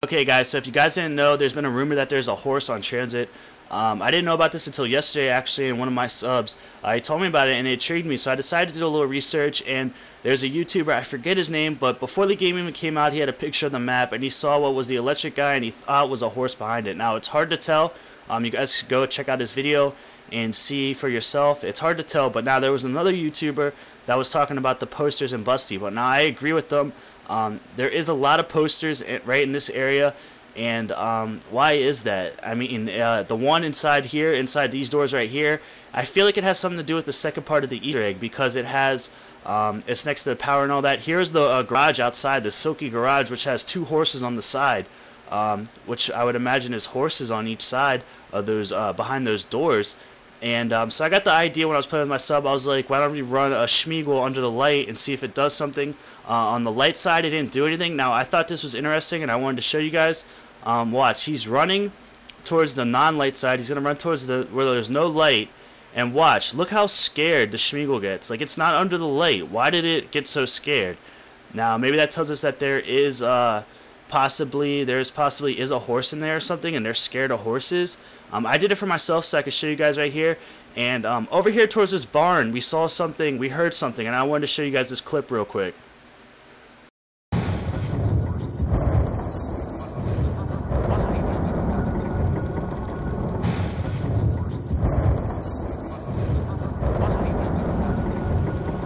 Okay guys, so if you guys didn't know, there's been a rumor that there's a horse on Transit. I didn't know about this until yesterday actually, and one of my subs he told me about it and it intrigued me, so I decided to do a little research. And there's a YouTuber, I forget his name, but before the game even came out he had a picture of the map and he saw what was the electric guy and he thought it was a horse behind it. Now it's hard to tell. You guys should go check out his video and see for yourself. It's hard to tell, but now there was another YouTuber that was talking about the posters in Busty, but now I agree with them. There is a lot of posters right in this area, and why is that? I mean, the one inside here, inside these doors right here, I feel like it has something to do with the second part of the Easter egg, because it has, it's next to the power and all that. Here's the garage outside, the silky garage, which has two horses on the side, which I would imagine is horses on each side of those, behind those doors. And so I got the idea when I was playing with my sub. I was like, why don't we run a Schmeagle under the light and see if it does something. On the light side, it didn't do anything. Now, I thought this was interesting, and I wanted to show you guys. Watch, he's running towards the non-light side. He's going to run towards where there's no light. And watch, look how scared the Schmeagle gets. Like, it's not under the light. Why did it get so scared? Now, maybe that tells us that there is possibly is a horse in there or something, and they're scared of horses. I did it for myself so I could show you guys right here. And over here towards this barn, we saw something, we heard something, and I wanted to show you guys this clip real quick.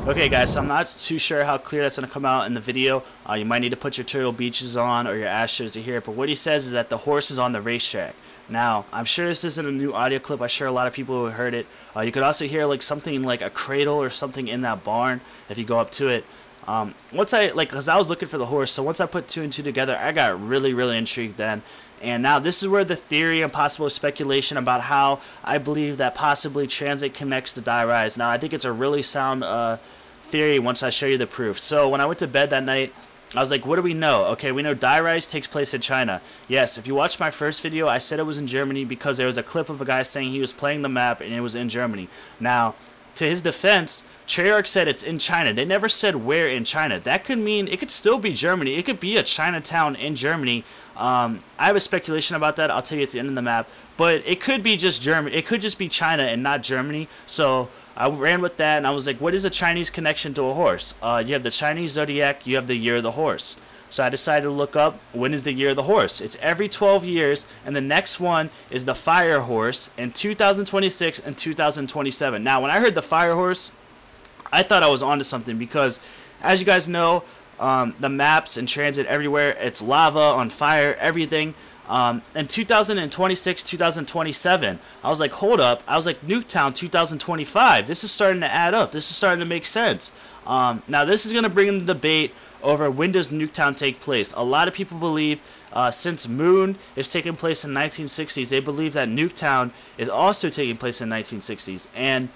Okay guys, so I'm not too sure how clear that's going to come out in the video. You might need to put your Turtle Beaches on or your Astros to hear it, but what he says is that the horse is on the racetrack. Now, I'm sure this isn't a new audio clip. I'm sure a lot of people have heard it. You could also hear like something like a cradle or something in that barn if you go up to it. Because I was looking for the horse, so once I put two and two together, I got really intrigued then. And now this is where the theory and possible speculation about how I believe that possibly Transit connects to Die Rise. Now, I think it's a really sound theory once I show you the proof. So when I went to bed that night, I was like, what do we know? Okay, we know Die Rise takes place in China. Yes, if you watched my first video, I said it was in Germany because there was a clip of a guy saying he was playing the map and it was in Germany. Now, to his defense, Treyarch said it's in China. They never said where in China. That could mean it could still be Germany. It could be a Chinatown in Germany. I have a speculation about that. I'll tell you at the end of the map. But it could be just Germany. It could just be China and not Germany. So I ran with that and I was like, what is a Chinese connection to a horse? You have the Chinese zodiac. You have the year of the horse. So I decided to look up when is the year of the horse. It's every 12 years, and the next one is the fire horse in 2026 and 2027. Now, when I heard the fire horse, I thought I was onto something because, as you guys know, the maps and Transit everywhere, it's lava, on fire, everything. In 2026, 2027, I was like, hold up. I was like, Nuketown 2025. This is starting to add up. This is starting to make sense. Now, this is going to bring in the debate over when does Nuketown take place. A lot of people believe since Moon is taking place in 1960s, they believe that Nuketown is also taking place in 1960s. And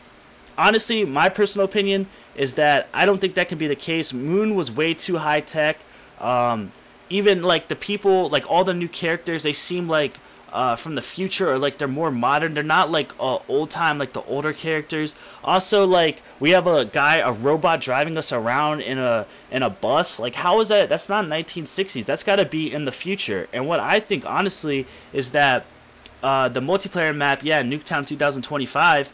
honestly, my personal opinion is that I don't think that can be the case. Moon was way too high tech. Even like the people, like all the new characters, they seem like from the future, or like they're more modern. They're not like old time like the older characters. Also, like we have a robot driving us around in a bus. Like, how is that? That's not 1960s. That's got to be in the future. And what I think honestly is that the multiplayer map, yeah, Nuketown 2025,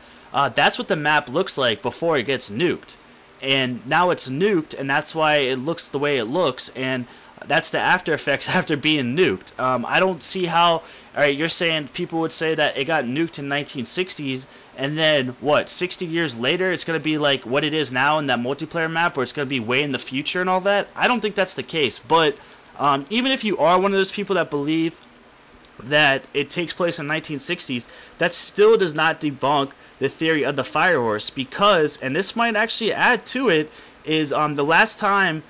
that's what the map looks like before it gets nuked. And now it's nuked, and that's why it looks the way it looks. And that's the after effects after being nuked. I don't see how. Alright, you're saying people would say that it got nuked in 1960s, and then, what, 60 years later, it's going to be like what it is now in that multiplayer map, where it's going to be way in the future and all that? I don't think that's the case, but even if you are one of those people that believe that it takes place in 1960s, that still does not debunk the theory of the fire horse, because, and this might actually add to it, is the last time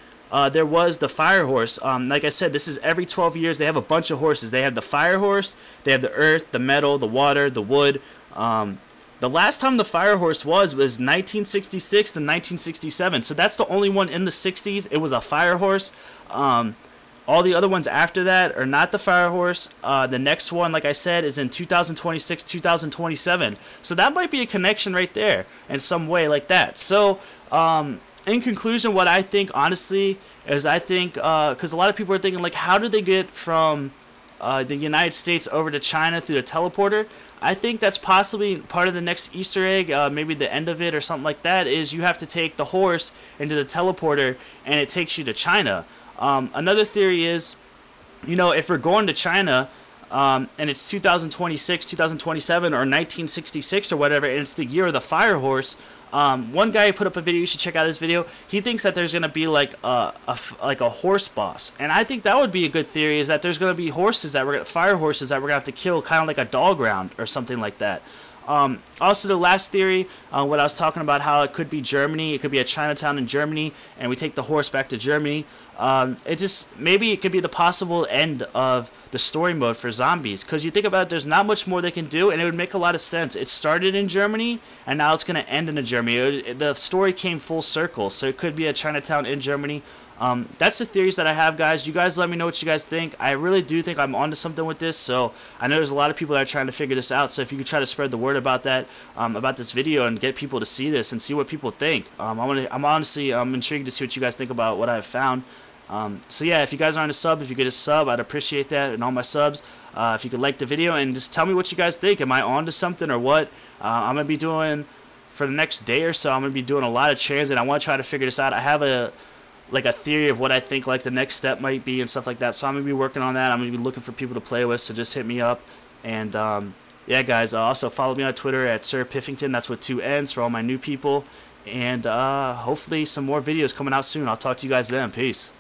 there was the fire horse. Like I said, this is every 12 years. They have a bunch of horses. They have the fire horse, they have the earth, the metal, the water, the wood. The last time the fire horse was 1966 to 1967. So that's the only one in the 60s. It was a fire horse. All the other ones after that are not the fire horse. The next one, like I said, is in 2026, 2027. So that might be a connection right there in some way like that. So, in conclusion, what I think, honestly, is I think, because a lot of people are thinking, like, how did they get from the United States over to China through the teleporter. I think that's possibly part of the next Easter egg, maybe the end of it or something like that, is you have to take the horse into the teleporter and it takes you to China. Another theory is, you know, if we're going to China and it's 2026, 2027, or 1966 or whatever, and it's the year of the fire horse, one guy put up a video, you should check out his video. He thinks that there's going to be like a horse boss. And I think that would be a good theory, is that there's going to be horses that fire horses that we're going to have to kill, kind of like a dog round or something like that. Also, the last theory, what I was talking about, how it could be Germany, it could be a Chinatown in Germany, and we take the horse back to Germany. Maybe it could be the possible end of the story mode for zombies, because you think about it, there's not much more they can do, and it would make a lot of sense. It started in Germany, and now it's going to end in Germany. The story came full circle, so it could be a Chinatown in Germany. That's the theories that I have, guys. You guys let me know what you guys think. I really do think I'm onto something with this, so I know there's a lot of people that are trying to figure this out, so if you could try to spread the word about that, about this video, and get people to see this and see what people think. I'm honestly intrigued to see what you guys think about what I've found. So yeah, if you guys aren't a sub, if you get a sub, I'd appreciate that, and all my subs. If you could like the video and just tell me what you guys think. Am I on to something or what? I'm going to be doing, for the next day or so, I'm going to be doing a lot of Tranzit. I want to try to figure this out. I have a theory of what I think like the next step might be and stuff like that, so I'm going to be working on that. I'm going to be looking for people to play with, so just hit me up. And yeah, guys, also follow me on Twitter at Sir Piffington. That's with 2 N's for all my new people. And hopefully some more videos coming out soon. I'll talk to you guys then. Peace.